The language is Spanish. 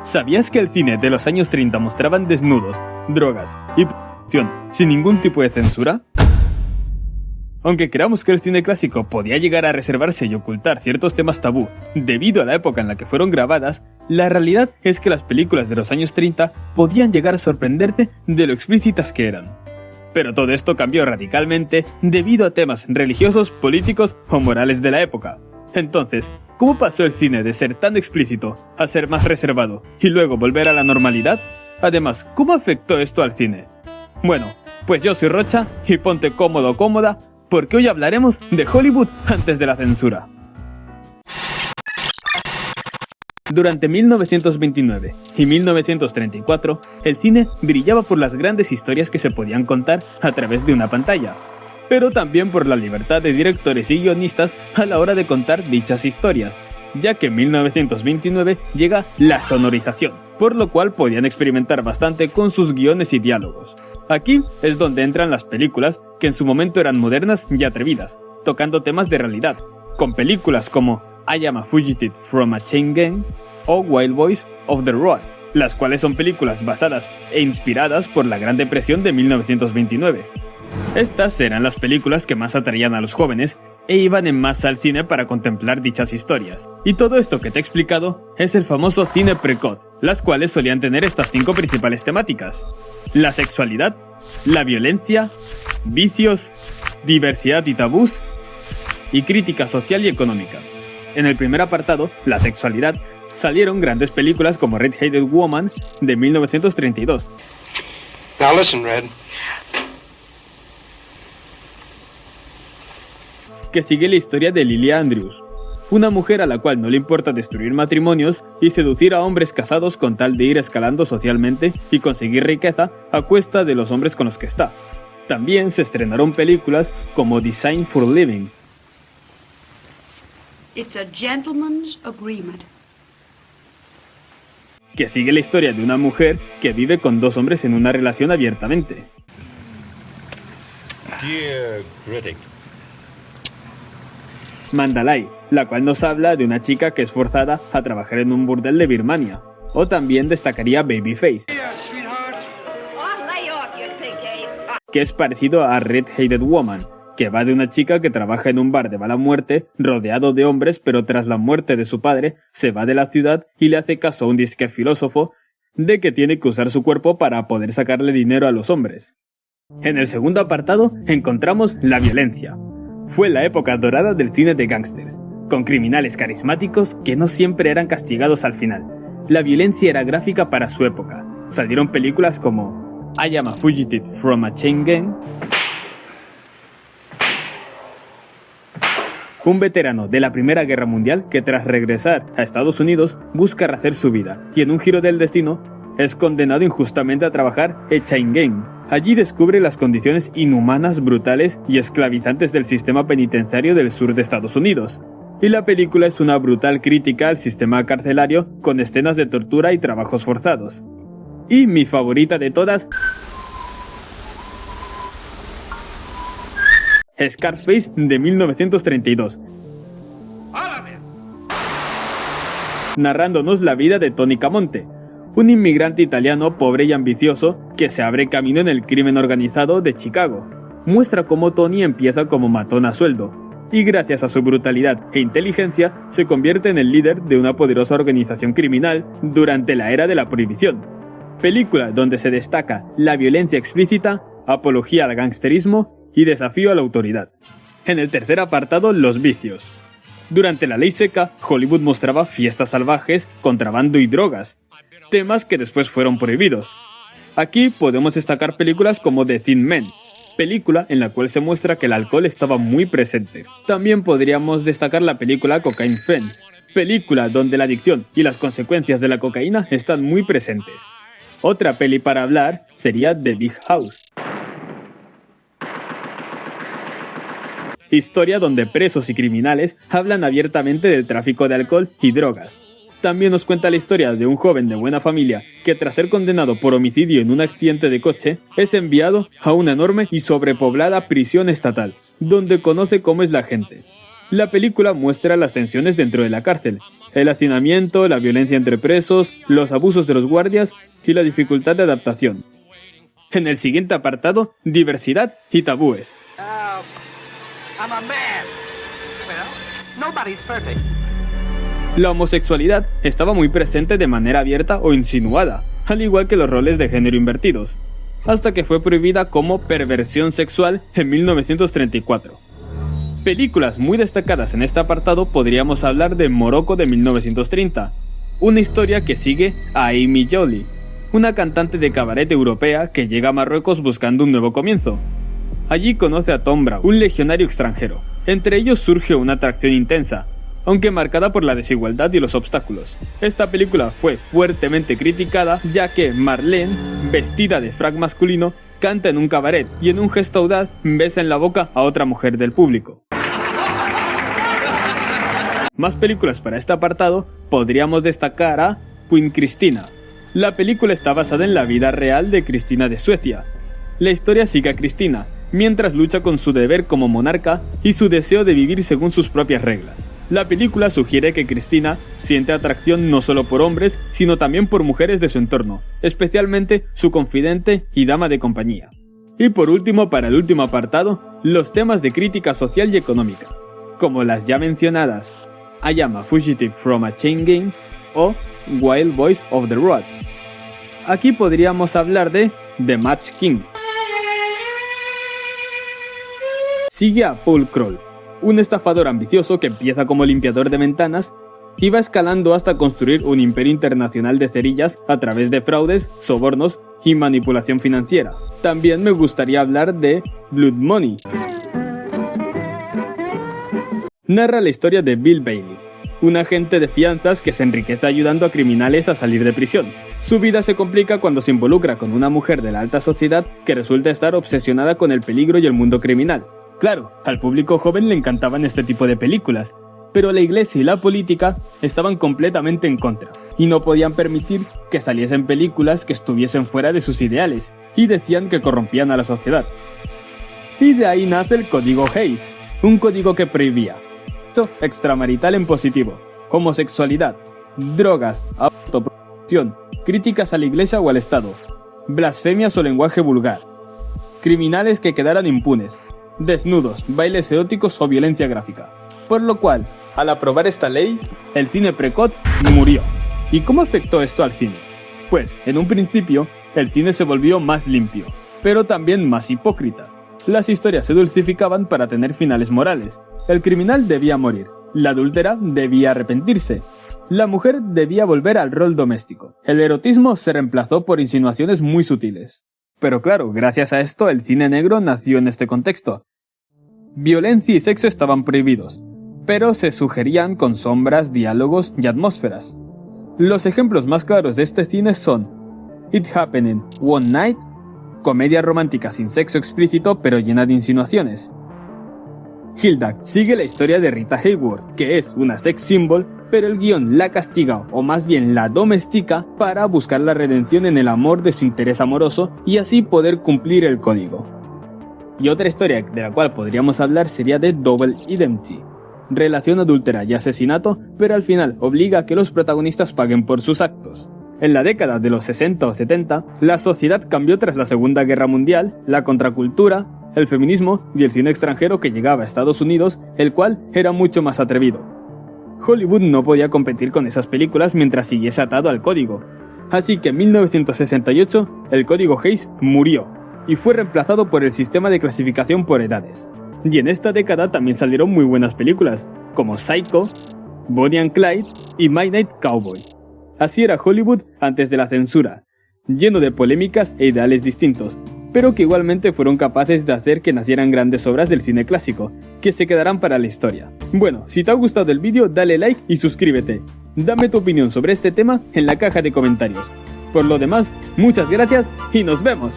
¿Sabías que el cine de los años 30 mostraban desnudos, drogas y prostitución sin ningún tipo de censura? Aunque creamos que el cine clásico podía llegar a reservarse y ocultar ciertos temas tabú debido a la época en la que fueron grabadas, la realidad es que las películas de los años 30 podían llegar a sorprenderte de lo explícitas que eran. Pero todo esto cambió radicalmente debido a temas religiosos, políticos o morales de la época. Entonces, ¿cómo pasó el cine de ser tan explícito a ser más reservado y luego volver a la normalidad? Además, ¿cómo afectó esto al cine? Bueno, pues yo soy Rocha y ponte cómodo o cómoda porque hoy hablaremos de Hollywood antes de la censura. Durante 1929 y 1934, el cine brillaba por las grandes historias que se podían contar a través de una pantalla, pero también por la libertad de directores y guionistas a la hora de contar dichas historias, ya que en 1929 llega la sonorización, por lo cual podían experimentar bastante con sus guiones y diálogos. Aquí es donde entran las películas que en su momento eran modernas y atrevidas, tocando temas de realidad, con películas como I Am a Fugitive from a Chain Gang o Wild Boys of the Road, las cuales son películas basadas e inspiradas por la Gran Depresión de 1929. Estas eran las películas que más atraían a los jóvenes e iban en masa al cine para contemplar dichas historias. Y todo esto que te he explicado es el famoso cine precoz, las cuales solían tener estas 5 principales temáticas: la sexualidad, la violencia, vicios, diversidad y tabús, y crítica social y económica. En el primer apartado, la sexualidad, salieron grandes películas como Red-Headed Woman de 1932. Now listen, Red. Que sigue la historia de Lilia Andrews, una mujer a la cual no le importa destruir matrimonios y seducir a hombres casados con tal de ir escalando socialmente y conseguir riqueza a cuesta de los hombres con los que está. También se estrenaron películas como Design for Living. It's a gentleman's agreement. Que sigue la historia de una mujer que vive con 2 hombres en una relación abiertamente. Dear critic. Mandalay, la cual nos habla de una chica que es forzada a trabajar en un burdel de Birmania. O también destacaría Babyface, que es parecido a Red-Headed Woman, que va de una chica que trabaja en un bar de mala muerte, rodeado de hombres, pero tras la muerte de su padre, se va de la ciudad y le hace caso a un disque filósofo de que tiene que usar su cuerpo para poder sacarle dinero a los hombres. En el segundo apartado encontramos la violencia. Fue la época dorada del cine de gángsters, con criminales carismáticos que no siempre eran castigados al final. La violencia era gráfica para su época. Salieron películas como I Am a Fugitive from a Chain Gang, un veterano de la Primera Guerra Mundial que tras regresar a Estados Unidos busca rehacer su vida y en un giro del destino es condenado injustamente a trabajar en Chain Gang. Allí descubre las condiciones inhumanas, brutales y esclavizantes del sistema penitenciario del sur de Estados Unidos. Y la película es una brutal crítica al sistema carcelario con escenas de tortura y trabajos forzados. Y mi favorita de todas, Scarface de 1932, narrándonos la vida de Tony Camonte, un inmigrante italiano pobre y ambicioso que se abre camino en el crimen organizado de Chicago. Muestra cómo Tony empieza como matón a sueldo, y gracias a su brutalidad e inteligencia se convierte en el líder de una poderosa organización criminal durante la era de la prohibición. Película donde se destaca la violencia explícita, apología al gangsterismo y desafío a la autoridad. En el tercer apartado, los vicios. Durante la ley seca, Hollywood mostraba fiestas salvajes, contrabando y drogas, temas que después fueron prohibidos. Aquí podemos destacar películas como The Thin Men, película en la cual se muestra que el alcohol estaba muy presente. También podríamos destacar la película Cocaine Friends, película donde la adicción y las consecuencias de la cocaína están muy presentes. Otra peli para hablar sería The Big House, historia donde presos y criminales hablan abiertamente del tráfico de alcohol y drogas. También nos cuenta la historia de un joven de buena familia que tras ser condenado por homicidio en un accidente de coche, es enviado a una enorme y sobrepoblada prisión estatal, donde conoce cómo es la gente. La película muestra las tensiones dentro de la cárcel, el hacinamiento, la violencia entre presos, los abusos de los guardias y la dificultad de adaptación. En el siguiente apartado, diversidad y tabúes. I'm a man. Well, nobody's perfect. La homosexualidad estaba muy presente de manera abierta o insinuada, al igual que los roles de género invertidos, hasta que fue prohibida como perversión sexual en 1934. Películas muy destacadas en este apartado podríamos hablar de Morocco de 1930, una historia que sigue a Amy Jolie, una cantante de cabaret europea que llega a Marruecos buscando un nuevo comienzo. Allí conoce a Tom Brown, un legionario extranjero. Entre ellos surge una atracción intensa, aunque marcada por la desigualdad y los obstáculos. Esta película fue fuertemente criticada, ya que Marlene, vestida de frac masculino, canta en un cabaret y en un gesto audaz besa en la boca a otra mujer del público. Más películas para este apartado podríamos destacar a Queen Cristina. La película está basada en la vida real de Cristina de Suecia. La historia sigue a Cristina, mientras lucha con su deber como monarca y su deseo de vivir según sus propias reglas. La película sugiere que Cristina siente atracción no solo por hombres, sino también por mujeres de su entorno, especialmente su confidente y dama de compañía. Y por último, para el último apartado, los temas de crítica social y económica, como las ya mencionadas I Am a Fugitive from a Chain Gang o Wild Boys of the Road. Aquí podríamos hablar de The Match King. Sigue a Paul Kroll, un estafador ambicioso que empieza como limpiador de ventanas y va escalando hasta construir un imperio internacional de cerillas a través de fraudes, sobornos y manipulación financiera. También me gustaría hablar de Blood Money. Narra la historia de Bill Bailey, un agente de fianzas que se enriquece ayudando a criminales a salir de prisión. Su vida se complica cuando se involucra con una mujer de la alta sociedad que resulta estar obsesionada con el peligro y el mundo criminal. Claro, al público joven le encantaban este tipo de películas, pero la iglesia y la política estaban completamente en contra, y no podían permitir que saliesen películas que estuviesen fuera de sus ideales, y decían que corrompían a la sociedad. Y de ahí nace el Código Hays, un código que prohibía sexo extramarital en positivo, homosexualidad, drogas, autopromoción, críticas a la iglesia o al Estado, blasfemias o lenguaje vulgar, criminales que quedaran impunes, desnudos, bailes eróticos o violencia gráfica. Por lo cual, al aprobar esta ley, el cine precoz murió. ¿Y cómo afectó esto al cine? Pues, en un principio, el cine se volvió más limpio, pero también más hipócrita. Las historias se dulcificaban para tener finales morales. El criminal debía morir, la adúltera debía arrepentirse, la mujer debía volver al rol doméstico. El erotismo se reemplazó por insinuaciones muy sutiles. Pero claro, gracias a esto el cine negro nació en este contexto. Violencia y sexo estaban prohibidos, pero se sugerían con sombras, diálogos y atmósferas. Los ejemplos más claros de este cine son It Happened One Night, comedia romántica sin sexo explícito pero llena de insinuaciones. Hilda sigue la historia de Rita Hayworth, que es una sex symbol, pero el guión la castiga, o más bien la domestica, para buscar la redención en el amor de su interés amoroso y así poder cumplir el código. Y otra historia de la cual podríamos hablar sería de Double Indemnity, relación adúltera y asesinato, pero al final obliga a que los protagonistas paguen por sus actos. En la década de los 60 o 70, la sociedad cambió tras la Segunda Guerra Mundial, la contracultura, el feminismo y el cine extranjero que llegaba a Estados Unidos, el cual era mucho más atrevido. Hollywood no podía competir con esas películas mientras siguiese atado al código, así que en 1968 el código Hays murió y fue reemplazado por el sistema de clasificación por edades. Y en esta década también salieron muy buenas películas, como Psycho, Bonnie and Clyde y Midnight Cowboy. Así era Hollywood antes de la censura, lleno de polémicas e ideales distintos, pero que igualmente fueron capaces de hacer que nacieran grandes obras del cine clásico, que se quedarán para la historia. Bueno, si te ha gustado el vídeo, dale like y suscríbete. Dame tu opinión sobre este tema en la caja de comentarios. Por lo demás, muchas gracias y nos vemos.